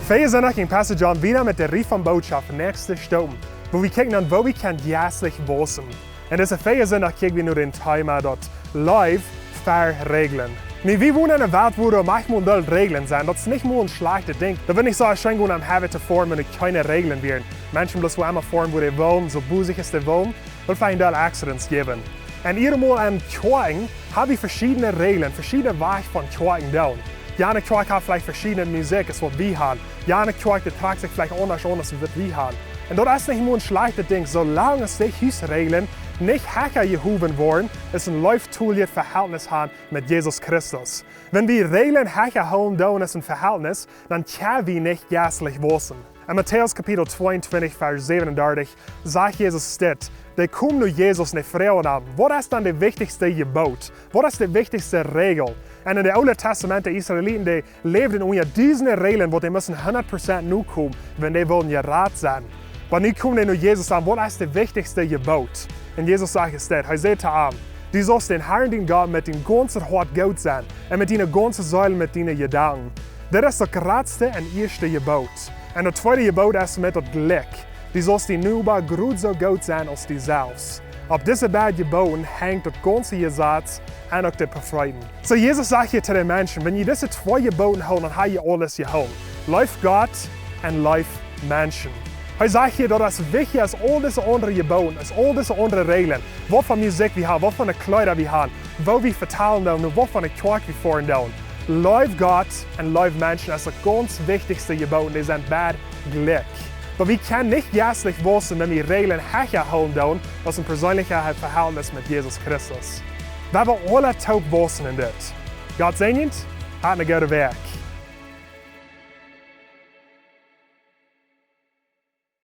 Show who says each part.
Speaker 1: Wir sind in Passage an wieder mit der Rief von Botschaft nächste Stunde, wo wir gucken an, wo wir jährlich wachsen. Und diese sind kicken wir nur den Thema dort live verregeln. Wir wohnen in einer Welt, wo da manchmal Regeln sind. Das ist nicht nur ein schlechtes Ding. Da will ich sagen, schön gut am Habit zu formen, wenn keine Regeln wären. Menschen bloß einmal formen, wo die wollen, so busig ist die wollen, und vielleicht da Accidents geben. Und einmal an Kirchen habe ich verschiedene Regeln, verschiedene Wege von Kirchen down. Jene Kirche hat vielleicht verschiedene Musik, als was wir haben. Jene Kirche tragt sich vielleicht anders als wir haben. Und das ist nicht nur ein schlechtes Ding, solange es die Hausregeln nicht Hacker gehoben worden, ist ein läufttuliges Verhältnis haben mit Jesus Christus. Wenn wir Regeln Hacker holen, dann ist ein Verhältnis, dann können wir nicht geistlich wachsen. In Matthäus Kapitel 22, Vers 37 sagt Jesus steht, die kommen nur Jesus nicht Frauen haben. Was ist dann der wichtigste Gebot? Was ist die wichtigste Regel? Und in dem Alten Testament, die Israeliten, die lebten unter diesen Regeln, wo die müssen 100% nur kommen, wenn die wollen gerat sein. Aber nicht kommen die nur Jesus an, was ist das wichtigste Gebot? Und Jesus sagt es steht, er sagt zu ihm, du sollst den Herrn, den Gott, mit dem ganzen Hort gut sein und mit deiner ganzen Seele, mit deinen Gedanken. Das ist das größte und erste Gebot. Und das zweite Gebot ist mit dem Glück. Du sollst die Nachbar gut so gut sein als du selbst. Auf diese beiden Geboten hängt das ganze Gesetz und auch die Befreiung. So Jesus sagt hier zu den Menschen, wenn ihr diese zwei Geboten holt, dann habt ihr alles geholt. Läuft Gott und läuft Menschen. Er sagt hier, dass es wichtig ist, all diese anderen Gebote, all diese anderen Regeln, was für Musik wir haben, was für Kleider wir haben, wo wir verteilen und was für eine Kirche wir fahren. Läuft Gott und läuft Menschen ist das ganz wichtigste Gebot, die sind bad Glück. Aber wir können nicht geistlich wachsen, wenn wir Regeln herholen, als ein persönliches Verhältnis mit Jesus Christus. Wir wollen alle taub wachsen in das. Gott segnet, hat eine gute Weg.